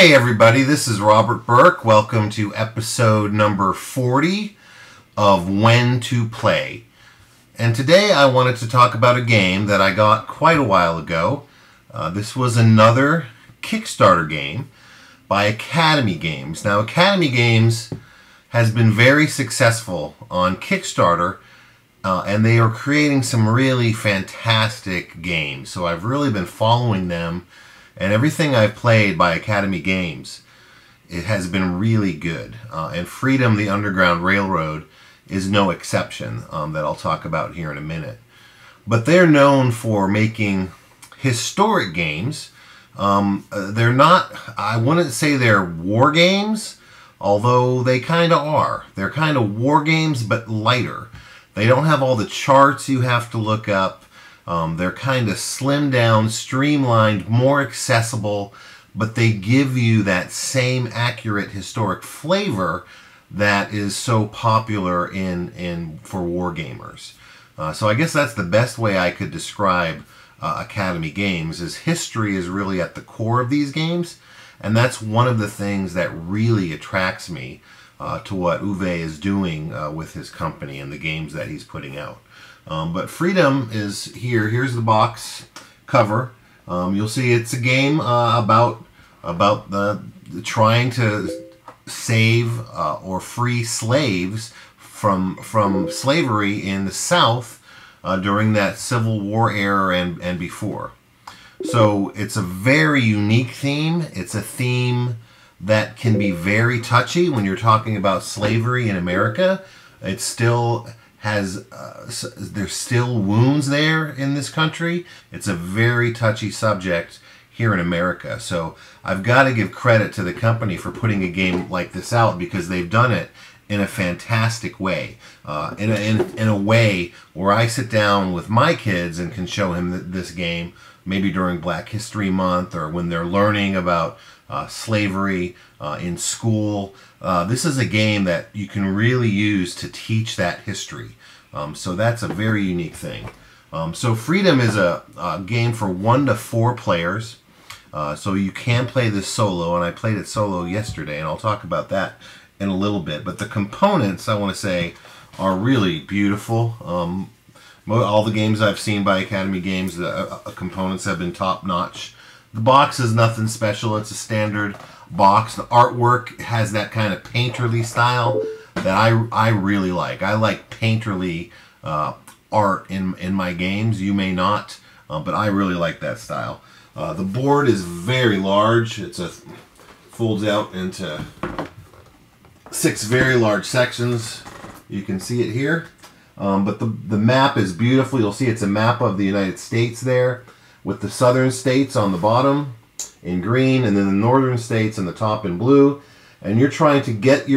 Hey everybody, this is Robert Burke. Welcome to episode number 40 of When to Play. And today I wanted to talk about a game that I got quite a while ago. This was another Kickstarter game by Academy Games. Now Academy Games has been very successful on Kickstarter and they are creating some really fantastic games. So I've really been following them. And everything I've played by Academy Games, it has been really good. And Freedom, the Underground Railroad, is no exception that I'll talk about here in a minute. But they're known for making historic games. They're not, I wouldn't say they're war games, although they kind of are. They're kind of war games, but lighter. They don't have all the charts you have to look up. They're kind of slimmed down, streamlined, more accessible, but they give you that same accurate historic flavor that is so popular for war gamers. So I guess that's the best way I could describe Academy Games, is history is really at the core of these games, and that's one of the things that really attracts me to what Uwe is doing with his company and the games that he's putting out. But Freedom is here. Here's the box cover. You'll see it's a game about the trying to save or free slaves from slavery in the South during that Civil War era and before. So it's a very unique theme. It's a theme that can be very touchy when you're talking about slavery in America. It still has there's still wounds there in this country. It's a very touchy subject here in America. So I've got to give credit to the company for putting a game like this out, because they've done it in a fantastic way, in a way where I sit down with my kids and can show him this game maybe during Black History Month or when they're learning about slavery in school. This is a game that you can really use to teach that history. So that's a very unique thing. So Freedom is a game for 1 to 4 players. So you can play this solo, and I played it solo yesterday, and I'll talk about that in a little bit. But the components, I want to say, are really beautiful. All the games I've seen by Academy Games, the components have been top-notch. The box is nothing special. It's a standard box. The artwork has that kind of painterly style that I really like. I like painterly art in my games. You may not, but I really like that style. The board is very large. Folds out into 6 very large sections. You can see it here. But the map is beautiful. You'll see it's a map of the United States there, with the southern states on the bottom in green, and then the northern states on the top in blue. And you're trying to get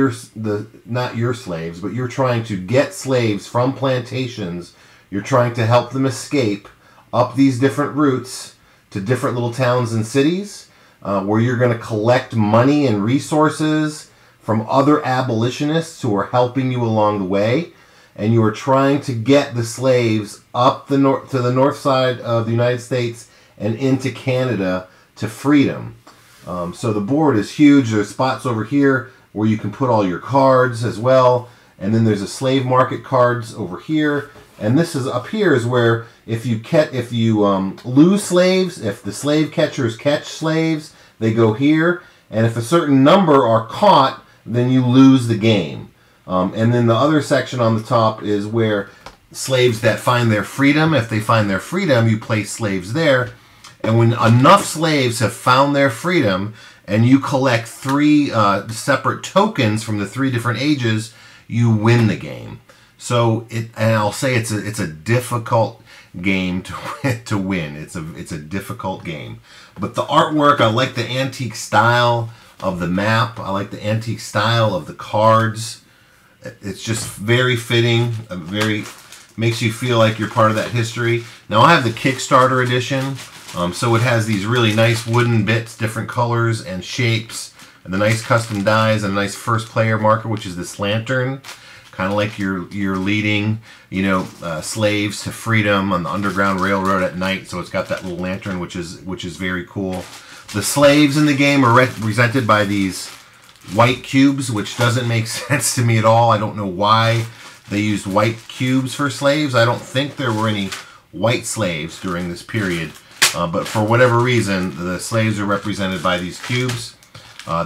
not your slaves, but you're trying to get slaves from plantations. You're trying to help them escape up these different routes to different little towns and cities, where you're going to collect money and resources from other abolitionists who are helping you along the way. And you are trying to get the slaves up to the north side of the United States and into Canada to freedom. So the board is huge. There's spots over here where you can put all your cards as well. And then there's a slave market cards over here. And this is up here is where if you lose slaves, if the slave catchers catch slaves, they go here. And if a certain number are caught, then you lose the game. And then the other section on the top is where slaves that find their freedom, if they find their freedom, you place slaves there. And when enough slaves have found their freedom and you collect 3 separate tokens from the 3 different ages, you win the game. So and I'll say it's a difficult game to win. It's a difficult game. But the artwork, I like the antique style of the map. I like the antique style of the cards. It's just very fitting, makes you feel like you're part of that history. Now I have the Kickstarter edition, so it has these really nice wooden bits, different colors and shapes, and the nice custom dies, and a nice first player marker, which is this lantern, kind of like you're leading, slaves to freedom on the Underground Railroad at night. So it's got that little lantern, which is very cool. The slaves in the game are represented by these white cubes, which doesn't make sense to me at all. I don't know why they used white cubes for slaves. I don't think there were any white slaves during this period, but for whatever reason, the slaves are represented by these cubes.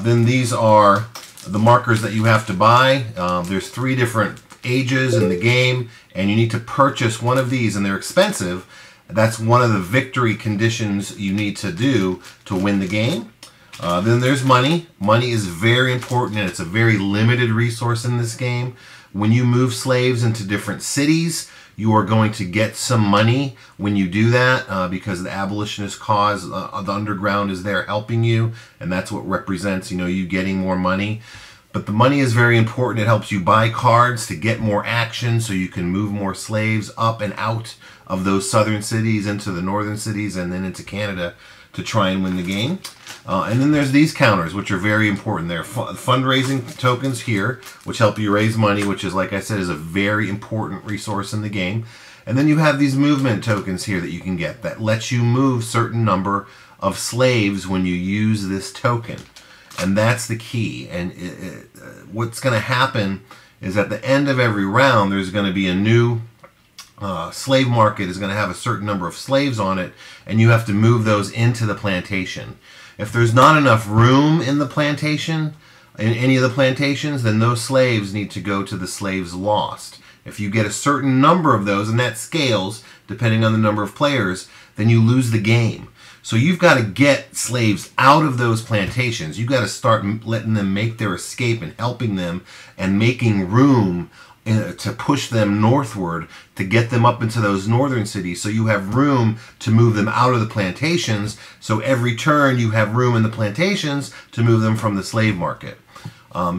Then these are the markers that you have to buy. There's 3 different ages in the game, and you need to purchase one of these, and they're expensive. That's one of the victory conditions you need to do to win the game. Then there's money. Money is very important, and it's a very limited resource in this game. When you move slaves into different cities, you are going to get some money when you do that, because the abolitionist cause, the Underground, is there helping you, and that's what represents, you getting more money. But the money is very important. It helps you buy cards to get more action so you can move more slaves up and out of those southern cities into the northern cities and then into Canada to try and win the game. And then there's these counters, which are very important. They're fundraising tokens here, which help you raise money, which is, like I said, is a very important resource in the game. And then you have these movement tokens here that you can get that lets you move certain number of slaves when you use this token. And that's the key. And what's going to happen is at the end of every round, there's going to be a new slave market is going to have a certain number of slaves on it, and you have to move those into the plantation. If there's not enough room in the plantation, in any of the plantations, then those slaves need to go to the slaves lost. If you get a certain number of those, and that scales depending on the number of players, then you lose the game. So you've got to get slaves out of those plantations. You've got to start letting them make their escape and helping them and making room to push them northward to get them up into those northern cities, so you have room to move them out of the plantations. So every turn you have room in the plantations to move them from the slave market.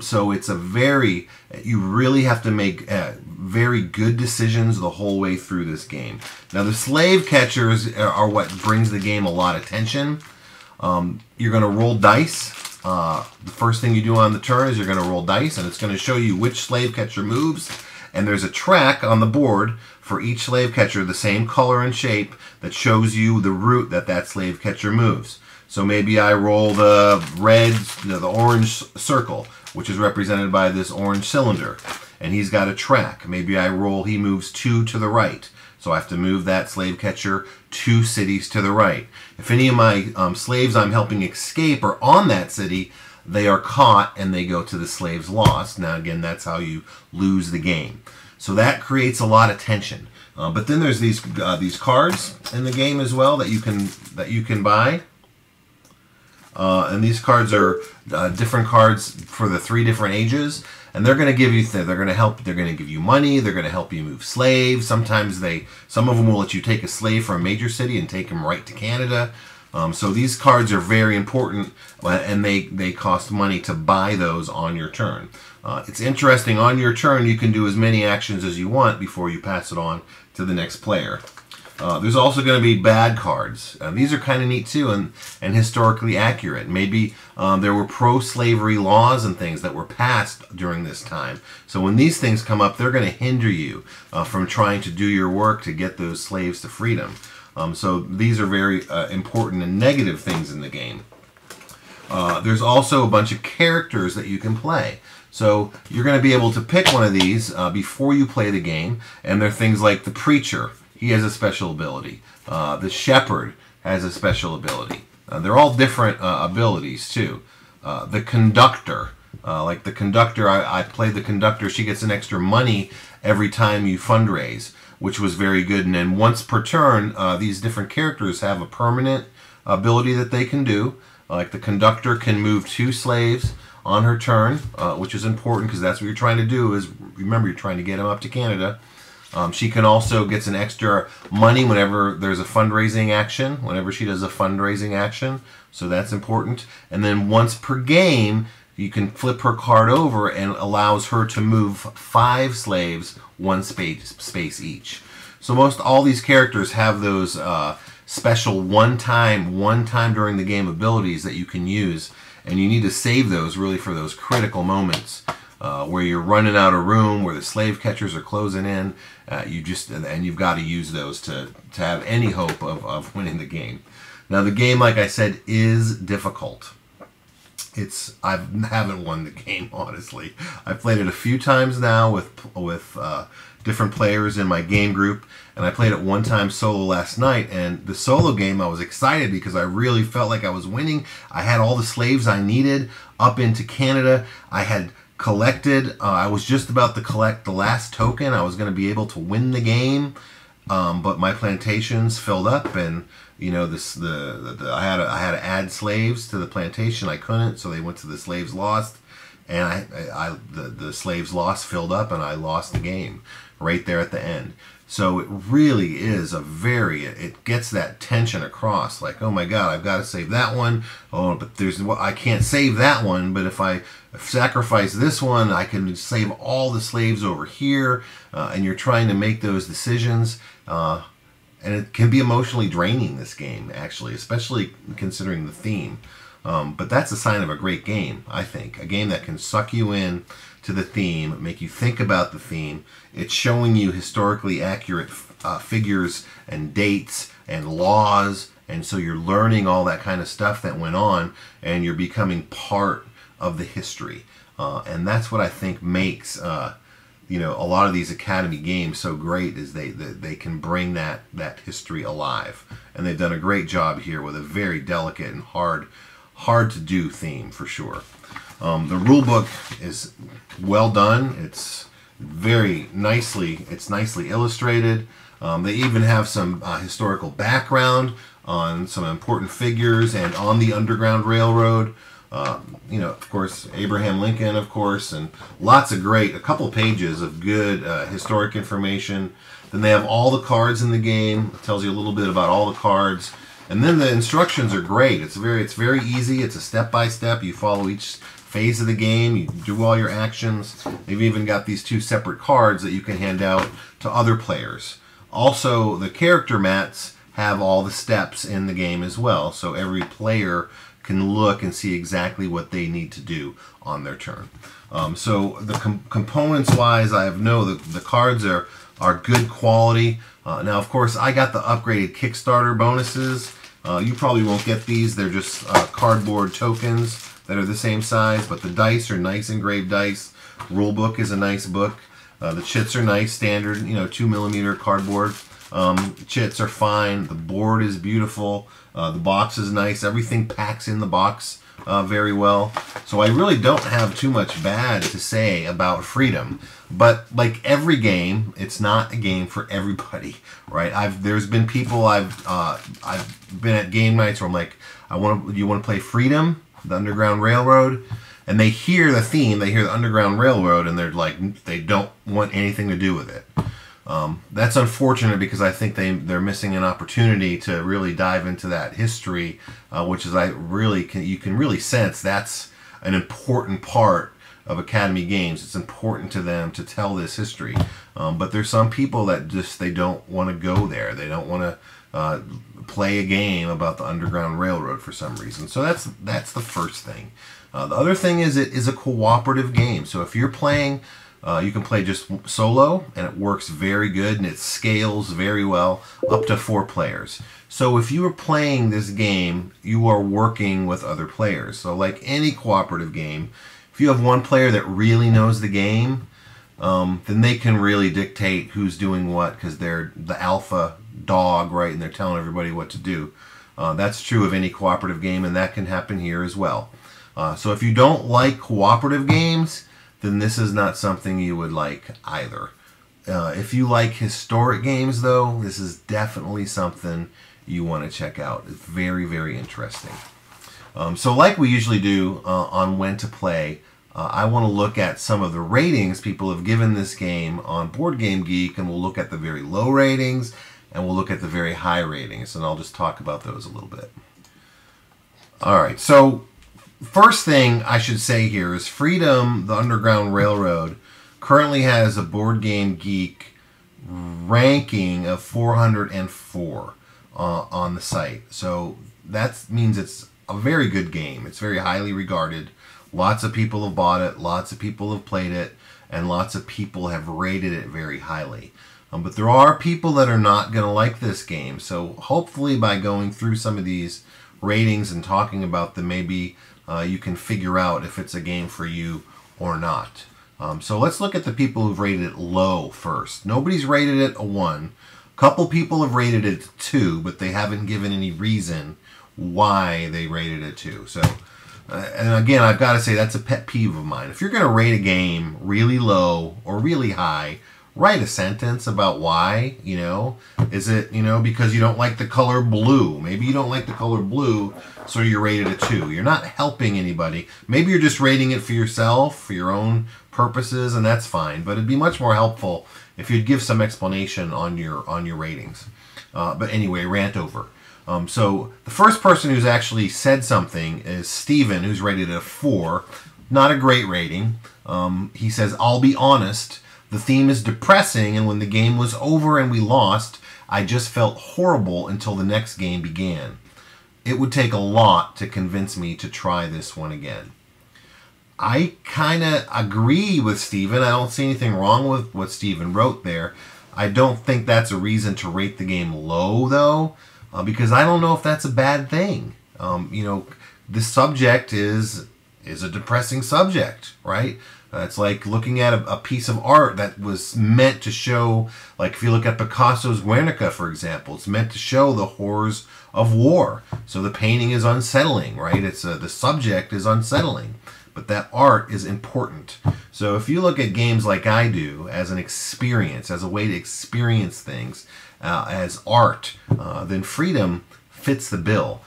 So it's you really have to make very good decisions the whole way through this game. Now the slave catchers are what brings the game a lot of tension. You're going to roll dice. The first thing you do on the turn is you're going to roll dice, and it's going to show you which slave catcher moves. And there's a track on the board for each slave catcher, the same color and shape, that shows you the route that slave catcher moves. So maybe I roll the red, the orange circle, which is represented by this orange cylinder, and he's got a track. Maybe I roll, he moves 2 to the right. So I have to move that slave catcher 2 cities to the right. If any of my slaves I'm helping escape are on that city, they are caught and they go to the slaves lost. Now again, that's how you lose the game. So that creates a lot of tension. But then there's these cards in the game as well that you can buy. And these cards are different cards for the 3 different ages, and they're going to give you they're going to give you money. They're going to help you move slaves. Sometimes some of them will let you take a slave from a major city and take him right to Canada. So these cards are very important, and they cost money to buy those on your turn. It's interesting, on your turn you can do as many actions as you want before you pass it on to the next player. There's also going to be bad cards. These are kind of neat too, and historically accurate. Maybe there were pro-slavery laws and things that were passed during this time. So when these things come up, they're going to hinder you from trying to do your work to get those slaves to freedom. So these are very important and negative things in the game. There's also a bunch of characters that you can play. So you're going to be able to pick one of these before you play the game, and they're things like the preacher. He has a special ability. The shepherd has a special ability. They're all different abilities too. The conductor, like the conductor, I played the conductor. She gets an extra money every time you fundraise, which was very good. And then once per turn, these different characters have a permanent ability that they can do. Like the conductor can move 2 slaves on her turn, which is important because that's what you're trying to do. Is remember, you're trying to get them up to Canada. She can also get an extra money whenever there's a fundraising action, whenever she does a fundraising action. So that's important. And then once per game, you can flip her card over and allows her to move 5 slaves 1 space each. So all these characters have those special one time during the game abilities that you can use, and you need to save those really for those critical moments. Where you're running out of room, where the slave catchers are closing in, you've got to use those to have any hope of winning the game. Now the game, like I said, is difficult. I haven't won the game, honestly. I've played it a few times now with different players in my game group, and I played it one time solo last night. And the solo game, I was excited because I really felt like I was winning. I had all the slaves I needed up into Canada. I had collected. I was just about to collect the last token. I was going to be able to win the game, but my plantations filled up, and you know, I had to add slaves to the plantation. I couldn't, so they went to the slaves lost, and the slaves lost filled up, and I lost the game right there at the end. So it really is it gets that tension across, like, oh my God, I've got to save that one. Oh, but I can't save that one, but if I sacrifice this one, I can save all the slaves over here, and you're trying to make those decisions. And it can be emotionally draining, this game, actually, especially considering the theme. But that's a sign of a great game, I think. A game that can suck you in to the theme, make you think about the theme. It's showing you historically accurate figures and dates and laws, and so you're learning all that kind of stuff that went on, and you're becoming part of the history. And that's what I think makes you know, a lot of these Academy games so great, is they can bring that history alive, and they've done a great job here with a very delicate and hard to do theme for sure. The rule book is well done. It's nicely illustrated. They even have some historical background on some important figures and on the Underground Railroad. You know, of course, Abraham Lincoln, of course, and lots of a couple pages of good historic information. Then they have all the cards in the game. It tells you a little bit about all the cards. And then the instructions are great. It's very easy. It's a step-by-step. You follow each phase of the game. You do all your actions. They've even got these 2 separate cards that you can hand out to other players. Also, the character mats have all the steps in the game as well, so every player can look and see exactly what they need to do on their turn. So the components wise, I know the cards are good quality. Now, of course, I got the upgraded Kickstarter bonuses. You probably won't get these. They're just cardboard tokens that are the same size, but the dice are nice engraved dice. Rule book is a nice book. The chits are nice, standard, 2mm cardboard. Chits are fine. The board is beautiful. The box is nice. Everything packs in the box very well. So I really don't have too much bad to say about Freedom. But like every game, it's not a game for everybody, right? There's been people I've been at game nights where I'm like, you want to play Freedom, the Underground Railroad? And they hear the theme, they hear the Underground Railroad, and they're like, they don't want anything to do with it. That's unfortunate, because I think they're missing an opportunity to really dive into that history, which is you can really sense that's an important part of Academy games. It's important to them to tell this history, but there's some people that they don't want to go there. They don't want to play a game about the Underground Railroad for some reason. So that's the first thing. The other thing is it is a cooperative game. So if you're playing, you can play just solo, and it works very good, and it scales very well up to 4 players. So if you are playing this game, you are working with other players. So like any cooperative game, if you have one player that really knows the game, then they can really dictate who's doing what, because they're the alpha dog, right, and they're telling everybody what to do. That's true of any cooperative game, and that can happen here as well. So if you don't like cooperative games, then this is not something you would like either. If you like historic games, though, this is definitely something you want to check out. It's very, very interesting. So like we usually do on When to Play, I want to look at some of the ratings people have given this game on Board Game Geek, and we'll look at the very low ratings, and we'll look at the very high ratings, and I'll just talk about those a little bit. Alright, so first thing I should say here is Freedom, the Underground Railroad, currently has a Board Game Geek ranking of 404 on the site. So that means it's a very good game. It's very highly regarded. Lots of people have bought it, lots of people have played it, and lots of people have rated it very highly. But there are people that are not going to like this game. So hopefully by going through some of these ratings and talking about them, maybe you can figure out if it's a game for you or not. So let's look at the people who've rated it low first. Nobody's rated it a 1. A couple people have rated it a 2, but they haven't given any reason why they rated it 2. So, and again, I've got to say that's a pet peeve of mine. If you're going to rate a game really low or really high, write a sentence about why. Is it because you don't like the color blue? Maybe you don't like the color blue, so you rated a 2. You're not helping anybody. Maybe you're just rating it for yourself, for your own purposes, and that's fine. But it'd be much more helpful if you'd give some explanation on your ratings. But anyway, rant over. So the first person who's actually said something is Steven, who's rated a 4. Not a great rating. He says, "I'll be honest. The theme is depressing, and when the game was over and we lost, I just felt horrible until the next game began. It would take a lot to convince me to try this one again." I kind of agree with Steven. I don't see anything wrong with what Steven wrote there. I don't think that's a reason to rate the game low, though, because I don't know if that's a bad thing. This subject is a depressing subject, right? It's like looking at a piece of art that was meant to show, like if you look at Picasso's Guernica, for example, it's meant to show the horrors of war. So the painting is unsettling, right? The subject is unsettling, but that art is important. So if you look at games like I do as an experience, as a way to experience things, as art, then Freedom fits the bill.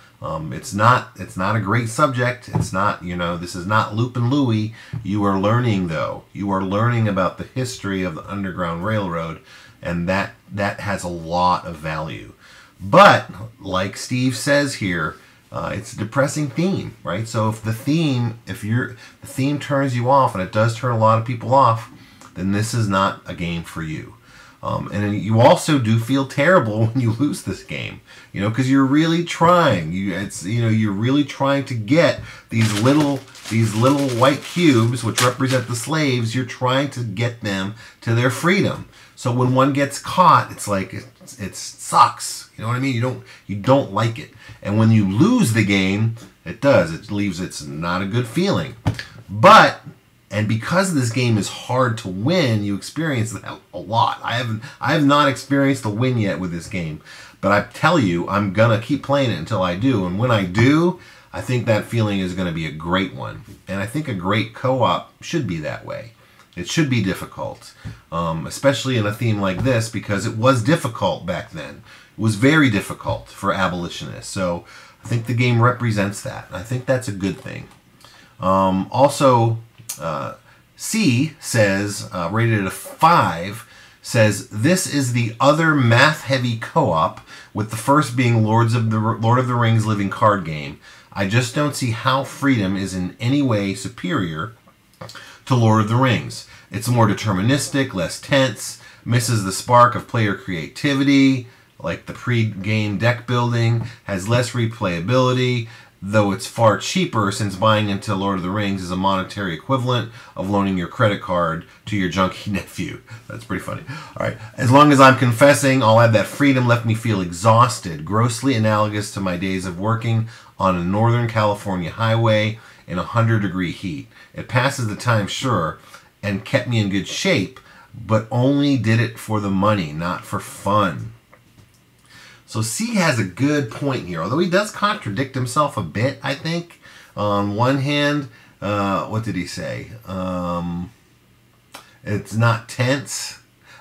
It's not a great subject. It's not, this is not Lupin Louie. You are learning, though. You are learning about the history of the Underground Railroad, and that has a lot of value. But like Steve says here, it's a depressing theme, right? So if the theme turns you off, and it does turn a lot of people off, then this is not a game for you. And you also do feel terrible when you lose this game, because you're really trying. You're really trying to get these little white cubes, which represent the slaves. You're trying to get them to their freedom. So when one gets caught, it's like it sucks. You know what I mean? You don't like it. And when you lose the game, it does. It's not a good feeling. And because this game is hard to win, you experience that a lot. I have not experienced a win yet with this game, but I tell you, I'm gonna keep playing it until I do. And when I do, I think that feeling is gonna be a great one. And I think a great co-op should be that way. It should be difficult, especially in a theme like this, because it was difficult back then. It was very difficult for abolitionists. So I think the game represents that. I think that's a good thing. C says, rated at a 5, says, "This is the other math-heavy co-op, with the first being Lord of the Rings living card game. I just don't see how Freedom is in any way superior to Lord of the Rings. It's more deterministic, less tense, misses the spark of player creativity, like the pre-game deck building, has less replayability, though it's far cheaper since buying into Lord of the Rings is a monetary equivalent of loaning your credit card to your junkie nephew." That's pretty funny. All right. "As long as I'm confessing, I'll add that Freedom left me feel exhausted, grossly analogous to my days of working on a Northern California highway in 100-degree heat. It passes the time, sure, and kept me in good shape, but only did it for the money, not for fun." So C has a good point here, although he does contradict himself a bit, I think. On one hand, what did he say? It's not tense.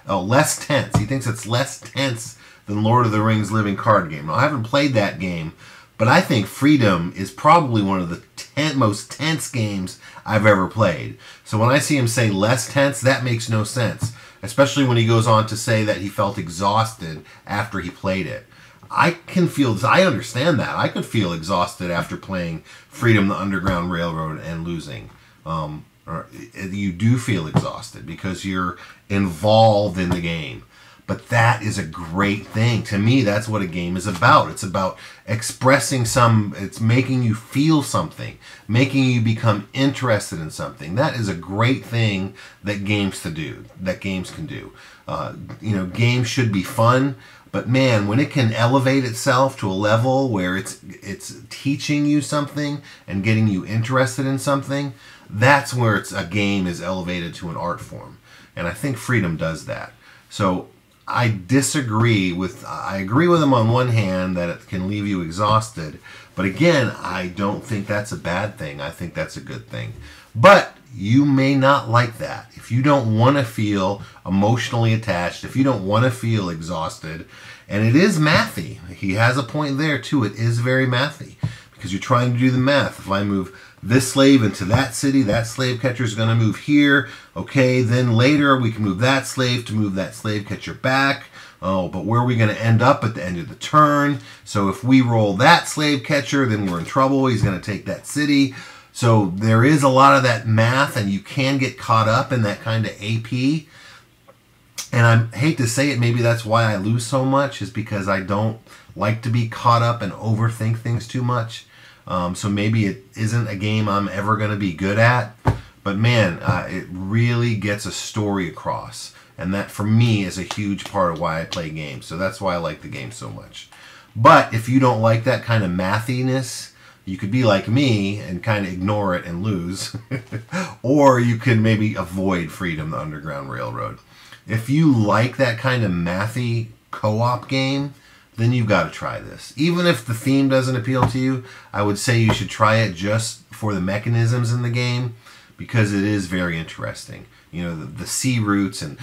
Oh, less tense. He thinks it's less tense than Lord of the Rings living card game. Now, I haven't played that game, but I think Freedom is probably one of the most tense games I've ever played. So when I see him say less tense, that makes no sense, especially when he goes on to say that he felt exhausted after he played it. I understand that. I could feel exhausted after playing Freedom, the Underground Railroad, and losing. You do feel exhausted because you're involved in the game. But that is a great thing. To me, that's what a game is about. It's about expressing it's making you feel something, making you become interested in something. That is a great thing that games can do. Games should be fun, but man, when it can elevate itself to a level where it's teaching you something and getting you interested in something, that's where a game is elevated to an art form. And I think Freedom does that. So I agree with him on one hand that it can leave you exhausted, but again, I don't think that's a bad thing. I think that's a good thing. But you may not like that. If you don't want to feel emotionally attached, if you don't want to feel exhausted, and it is mathy. He has a point there too. It is very mathy because you're trying to do the math. If I move this slave into that city, that slave catcher is going to move here. Okay, then later we can move that slave to move that slave catcher back. Oh, but where are we going to end up at the end of the turn? So if we roll that slave catcher, then we're in trouble. He's going to take that city. So there is a lot of that math, and you can get caught up in that kind of AP. And I hate to say it, maybe that's why I lose so much, is because I don't like to be caught up and overthink things too much. So maybe it isn't a game I'm ever going to be good at. But man, it really gets a story across. And that, for me, is a huge part of why I play games. So that's why I like the game so much. But if you don't like that kind of mathiness, you could be like me and kind of ignore it and lose. Or you could maybe avoid Freedom, the Underground Railroad. If you like that kind of mathy co-op game, then you've got to try this. Even if the theme doesn't appeal to you, I would say you should try it just for the mechanisms in the game, because it is very interesting. You know, the sea routes, and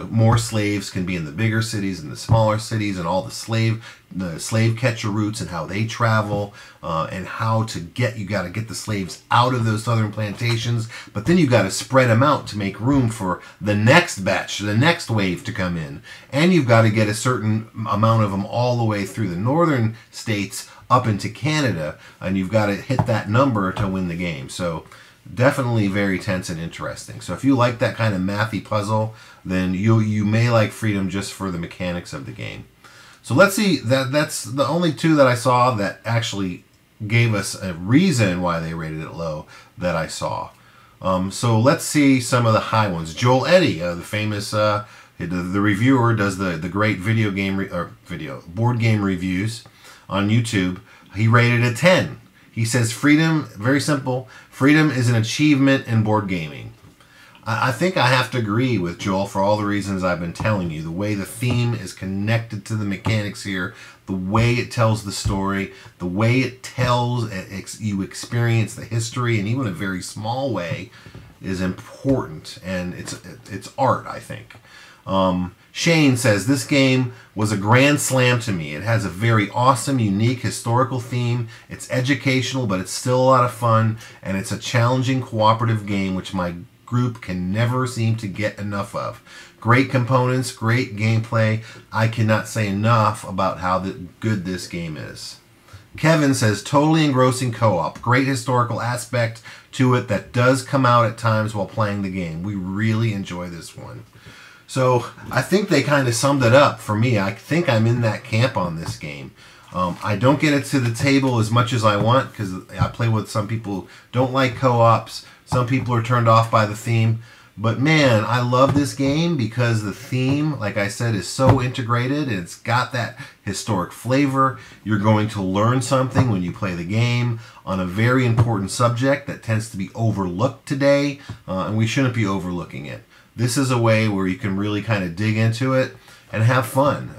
more slaves can be in the bigger cities and the smaller cities, and all the slave catcher routes and how they travel, and how you got to get the slaves out of those southern plantations, but then you got to spread them out to make room for the next batch, the next wave to come in, and you've got to get a certain amount of them all the way through the northern states up into Canada, and you've got to hit that number to win the game. So definitely very tense and interesting. So if you like that kind of mathy puzzle, then you may like Freedom just for the mechanics of the game. So let's see, that's the only two that I saw that actually gave us a reason why they rated it low that I saw. So let's see some of the high ones. Joel Eddy, the famous the reviewer, does the great board game reviews on YouTube. He rated it 10. He says Freedom, very simple, Freedom is an achievement in board gaming. I think I have to agree with Joel for all the reasons I've been telling you. The way the theme is connected to the mechanics here, the way it tells the story, the way it tells you experience the history in even a very small way is important, and it's art, I think. Shane says, this game was a grand slam to me. It has a very awesome, unique historical theme. It's educational, but it's still a lot of fun, and it's a challenging cooperative game which my group can never seem to get enough of. Great components, great gameplay. I cannot say enough about how good this game is. Kevin says, totally engrossing co-op. Great historical aspect to it that does come out at times while playing the game. We really enjoy this one. So I think they kind of summed it up for me. I think I'm in that camp on this game. I don't get it to the table as much as I want, because I play with some people who don't like co-ops. Some people are turned off by the theme. But man, I love this game because the theme, like I said, is so integrated. It's got that historic flavor. You're going to learn something when you play the game on a very important subject that tends to be overlooked today, and we shouldn't be overlooking it. This is a way where you can really kind of dig into it and have fun.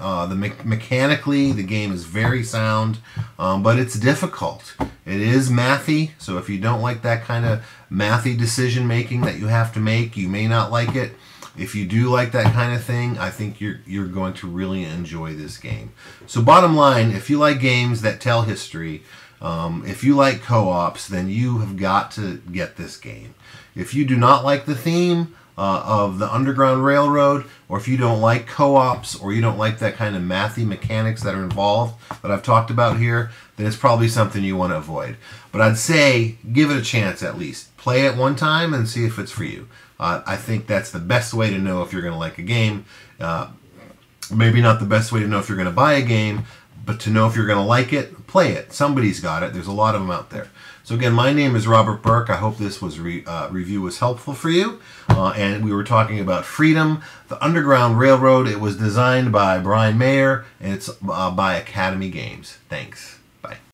Mechanically, the game is very sound, but it's difficult. It is mathy, so if you don't like that kind of mathy decision making that you have to make, you may not like it. If you do like that kind of thing, I think you're going to really enjoy this game. So bottom line, if you like games that tell history, if you like co-ops, then you have got to get this game. If you do not like the theme of the Underground Railroad, or if you don't like co-ops, or you don't like that kind of mathy mechanics that are involved that I've talked about here, then it's probably something you want to avoid. But I'd say give it a chance at least. Play it one time and see if it's for you. I think that's the best way to know if you're going to like a game. Maybe not the best way to know if you're going to buy a game, but to know if you're going to like it, play it. Somebody's got it. There's a lot of them out there. So again, my name is Robert Burke. I hope this review was helpful for you. And we were talking about Freedom, the Underground Railroad. It was designed by Brian Mayer, and it's by Academy Games. Thanks. Bye.